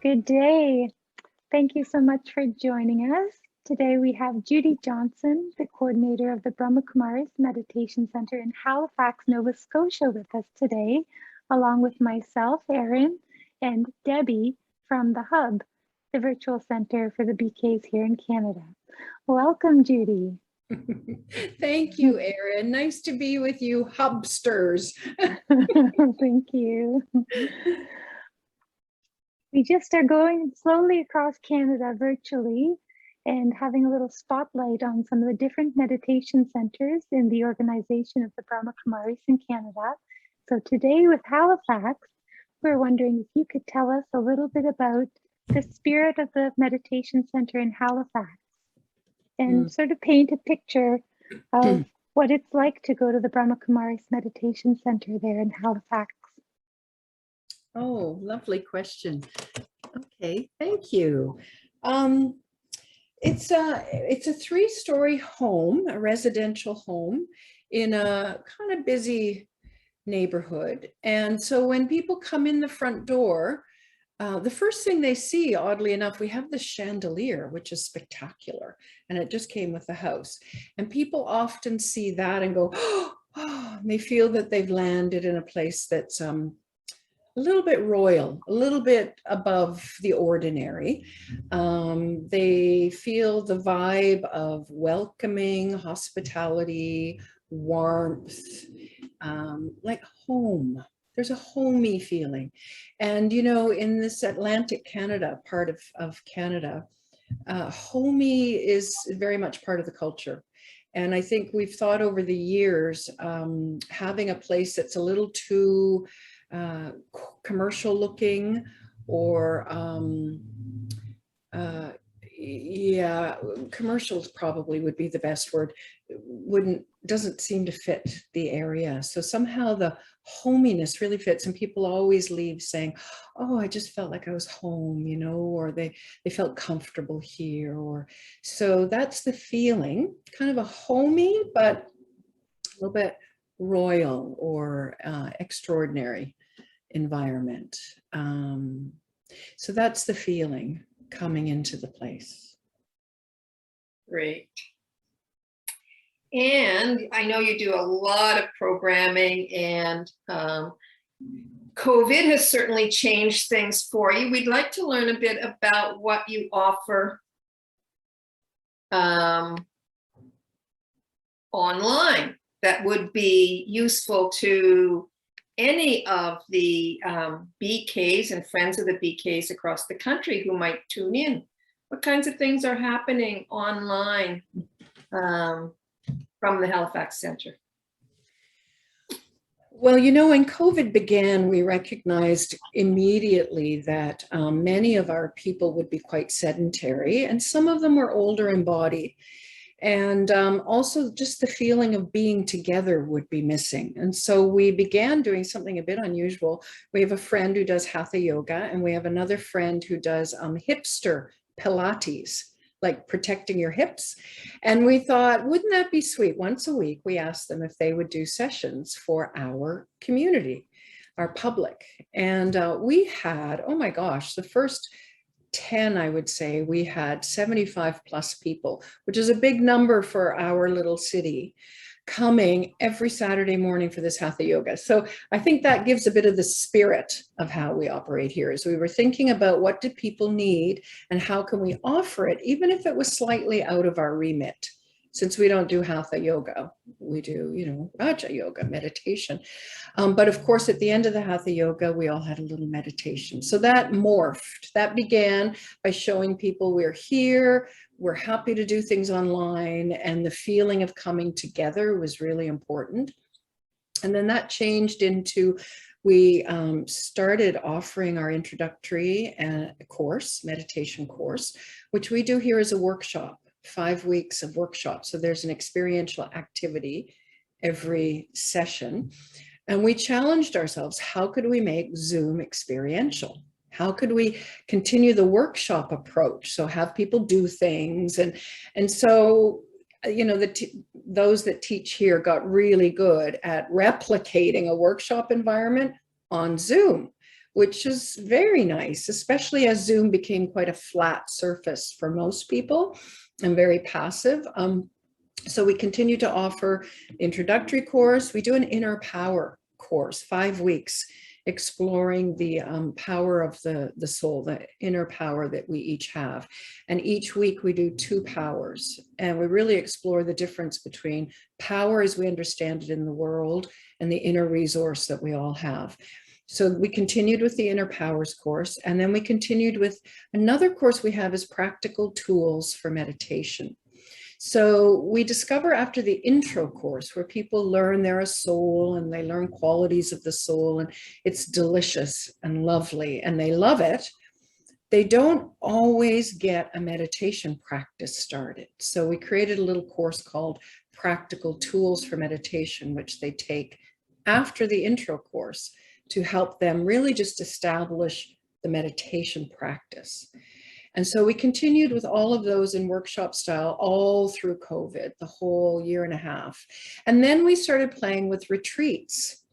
Good day. Thank you so much for joining us. Today we have Judy Johnson, the coordinator of the Brahma Kumaris Meditation Center in Halifax, Nova Scotia with us today, along with myself, Erin, and Debbie from the Hub, the virtual center for the BKs here in Canada. Welcome, Judy. Thank you, Erin. Nice to be with you, Hubsters. Thank you. We just are going slowly across Canada virtually and having a little spotlight on some of the different meditation centers in the organization of the Brahma Kumaris in Canada. So today with Halifax, we're wondering if you could tell us a little bit about the spirit of the meditation center in Halifax and sort of paint a picture of what it's like to go to the Brahma Kumaris Meditation Center there in Halifax. Oh, lovely question. Okay, thank you. It's a three-story home, a residential home in a kind of busy neighborhood. And so when people come in the front door, the first thing they see, oddly enough, we have this chandelier, which is spectacular, and it just came with the house. And people often see that and go, oh, and they feel that they've landed in a place that's a little bit royal, a little bit above the ordinary. They feel the vibe of welcoming, hospitality, warmth, like home. There's a homey feeling. And, you know, in this Atlantic Canada, part of Canada, homey is very much part of the culture. And I think we've thought over the years, having a place that's a little too commercial looking or yeah, commercials probably would be the best word, doesn't seem to fit the area. So somehow the hominess really fits, and people always leave saying, oh, I just felt like I was home, you know, or they felt comfortable here. Or so that's the feeling, kind of a homey but a little bit royal or extraordinary environment. So that's the feeling coming into the place. Great. And I know you do a lot of programming, and COVID has certainly changed things for you. We'd like to learn a bit about what you offer online that would be useful to any of the BKs and friends of the BKs across the country who might tune in. What kinds of things are happening online from the Halifax Center? Well, you know, when COVID began, we recognized immediately that many of our people would be quite sedentary, and some of them were older in body. And also just the feeling of being together would be missing. And so we began doing something a bit unusual. We have a friend who does Hatha Yoga, and we have another friend who does hipster Pilates, like protecting your hips. And we thought, wouldn't that be sweet? Once a week, we asked them if they would do sessions for our community, our public. And we had, oh my gosh, the first 10, I would say, we had 75 plus people, which is a big number for our little city, coming every Saturday morning for this Hatha Yoga. So I think that gives a bit of the spirit of how we operate here. As we were thinking about what do people need and how can we offer it, even if it was slightly out of our remit. Since we don't do Hatha Yoga, we do, you know, Raja Yoga, meditation. But of course, at the end of the Hatha Yoga, we all had a little meditation. So that morphed. That began by showing people we're here, we're happy to do things online, and the feeling of coming together was really important. And then that changed into, we started offering our introductory course, meditation course, which we do here as a workshop. 5 weeks of workshops. So there's an experiential activity every session. And we challenged ourselves, how could we make Zoom experiential? How could we continue the workshop approach? So have people do things. And so, you know, those that teach here got really good at replicating a workshop environment on Zoom, which is very nice, especially as Zoom became quite a flat surface for most people and very passive. So we continue to offer introductory course. We do an inner power course, 5 weeks, exploring the power of the soul, the inner power that we each have. And each week we do 2 powers, and we really explore the difference between power as we understand it in the world and the inner resource that we all have. So we continued with the inner powers course, and then we continued with another course we have is practical tools for meditation. So we discover after the intro course where people learn they're a soul and they learn qualities of the soul, and it's delicious and lovely and they love it, they don't always get a meditation practice started. So we created a little course called Practical Tools for Meditation, which they take after the intro course to help them really just establish the meditation practice. And so we continued with all of those in workshop style all through COVID, the whole year and a half. And then we started playing with retreats.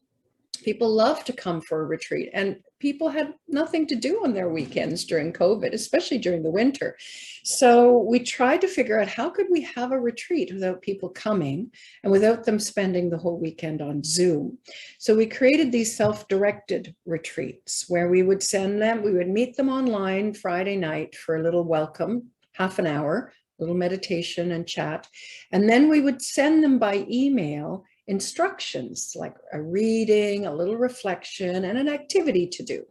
People love to come for a retreat, and people had nothing to do on their weekends during COVID, especially during the winter. So we tried to figure out how could we have a retreat without people coming and without them spending the whole weekend on Zoom. So we created these self-directed retreats where we would send them, we would meet them online Friday night for a little welcome, half an hour, little meditation and chat. And then we would send them by email instructions like a reading, a little reflection, and an activity to do.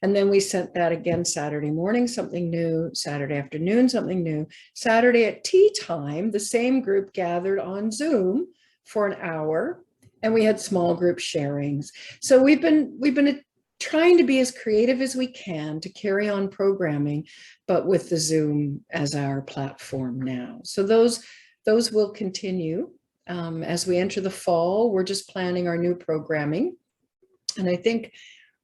And then we sent that again Saturday morning, something new, Saturday afternoon, something new. Saturday at tea time, the same group gathered on Zoom for an hour, and we had small group sharings. So we've been trying to be as creative as we can to carry on programming, but with the Zoom as our platform now. So those will continue. As we enter the fall, we're just planning our new programming. And I think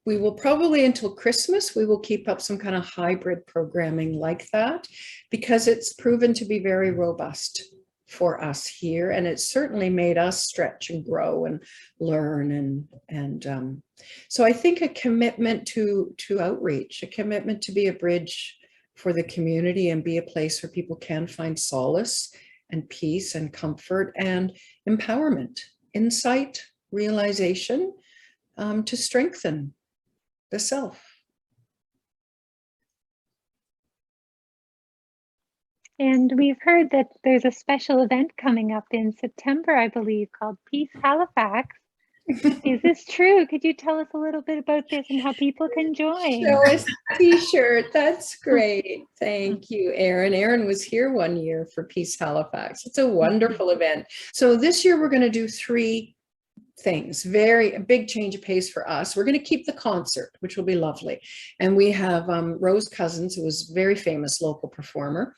we will probably until Christmas, we will keep up some kind of hybrid programming like that, because it's proven to be very robust for us here. And it's certainly made us stretch and grow and learn. And so I think a commitment to outreach, a commitment to be a bridge for the community and be a place where people can find solace and peace and comfort and empowerment, insight, realization, to strengthen the self. And we've heard that there's a special event coming up in September, I believe, called Peace Halifax. Is this true? Could you tell us a little bit about this and how people can join? Show us a t-shirt. That's great. Thank you, Erin. Erin was here one year for Peace Halifax. It's a wonderful event. So this year we're going to do 3 things. A big change of pace for us. We're going to keep the concert, which will be lovely. And we have Rose Cousins, who was a very famous local performer,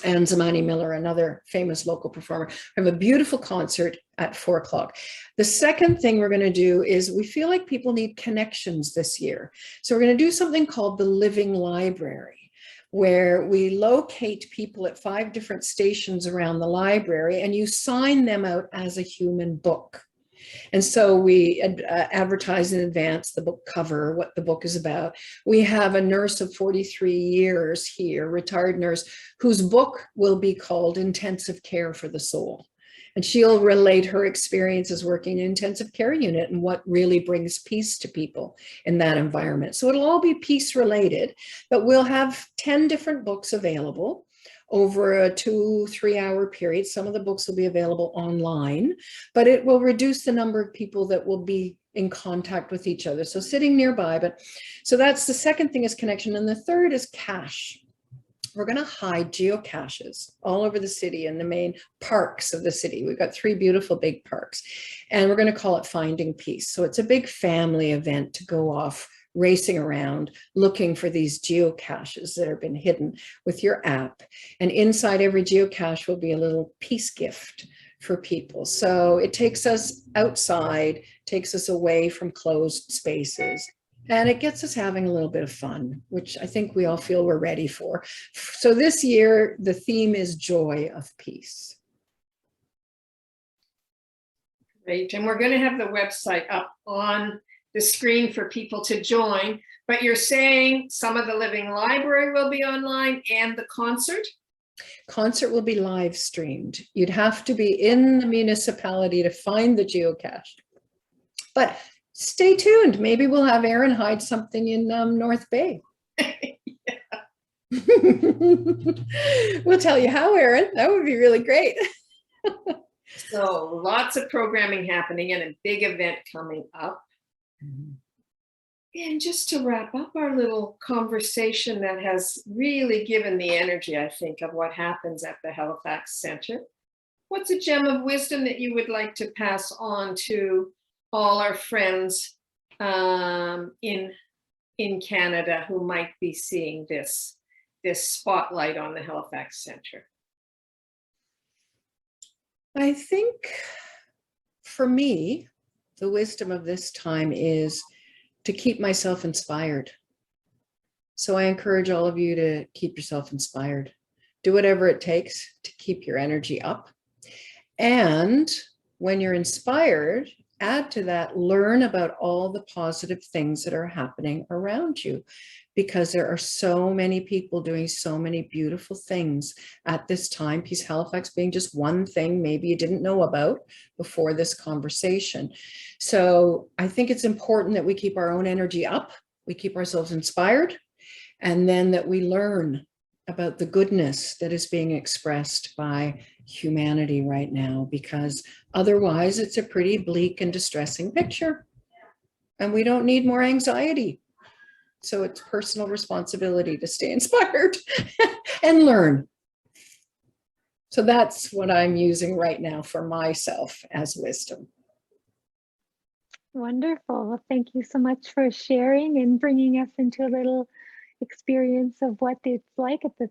and Zamani Miller, another famous local performer. We have a beautiful concert at 4 o'clock. The second thing we're going to do is we feel like people need connections this year. So we're going to do something called the Living Library, where we locate people at 5 different stations around the library, and you sign them out as a human book. And so we advertise in advance the book cover, what the book is about. We have a nurse of 43 years here, retired nurse, whose book will be called Intensive Care for the Soul. And she'll relate her experiences working in intensive care unit and what really brings peace to people in that environment. So it'll all be peace related, but we'll have 10 different books available over a 2-3 hour period. Some of the books will be available online, but it will reduce the number of people that will be in contact with each other. So sitting nearby, so that's the second thing, is connection. And the third is cache. We're going to hide geocaches all over the city in the main parks of the city. We've got 3 beautiful big parks, and we're going to call it Finding Peace. So it's a big family event to go off racing around looking for these geocaches that have been hidden with your app. And inside every geocache will be a little peace gift for people. So it takes us outside, takes us away from closed spaces, and it gets us having a little bit of fun, which I think we all feel we're ready for. So this year, the theme is Joy of Peace. Great. And we're going to have the website up on the screen for people to join. But you're saying some of the Living Library will be online and the concert? Concert will be live streamed. You'd have to be in the municipality to find the geocache. But stay tuned. Maybe we'll have Erin hide something in North Bay. We'll tell you how, Erin. That would be really great. So lots of programming happening and a big event coming up. And just to wrap up our little conversation that has really given the energy, I think, of what happens at the Halifax Centre, what's a gem of wisdom that you would like to pass on to all our friends in Canada who might be seeing this spotlight on the Halifax Centre? I think for me, the wisdom of this time is to keep myself inspired. So I encourage all of you to keep yourself inspired. Do whatever it takes to keep your energy up. And when you're inspired, add to that, learn about all the positive things that are happening around you, because there are so many people doing so many beautiful things at this time. Peace Halifax being just one thing maybe you didn't know about before this conversation. So I think it's important that we keep our own energy up, we keep ourselves inspired, and then that we learn about the goodness that is being expressed by humanity right now, because otherwise it's a pretty bleak and distressing picture, and we don't need more anxiety. So it's personal responsibility to stay inspired and learn. So that's what I'm using right now for myself as wisdom. Wonderful. Well, thank you so much for sharing and bringing us into a little experience of what it's like at the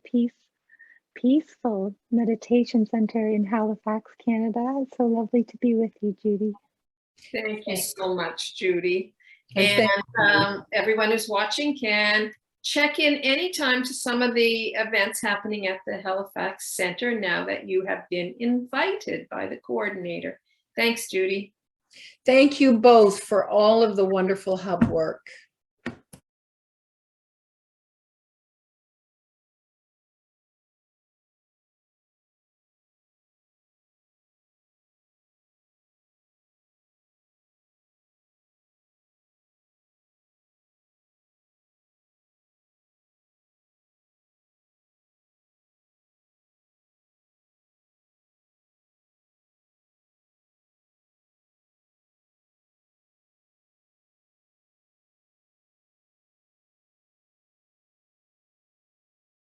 Peaceful Meditation Center in Halifax, Canada. It's so lovely to be with you, Judy. Thank you so much, Judy. And Everyone who's watching can check in anytime to some of the events happening at the Halifax Centre now that you have been invited by the coordinator. Thanks, Judy. thank you both for all of the wonderful hub work.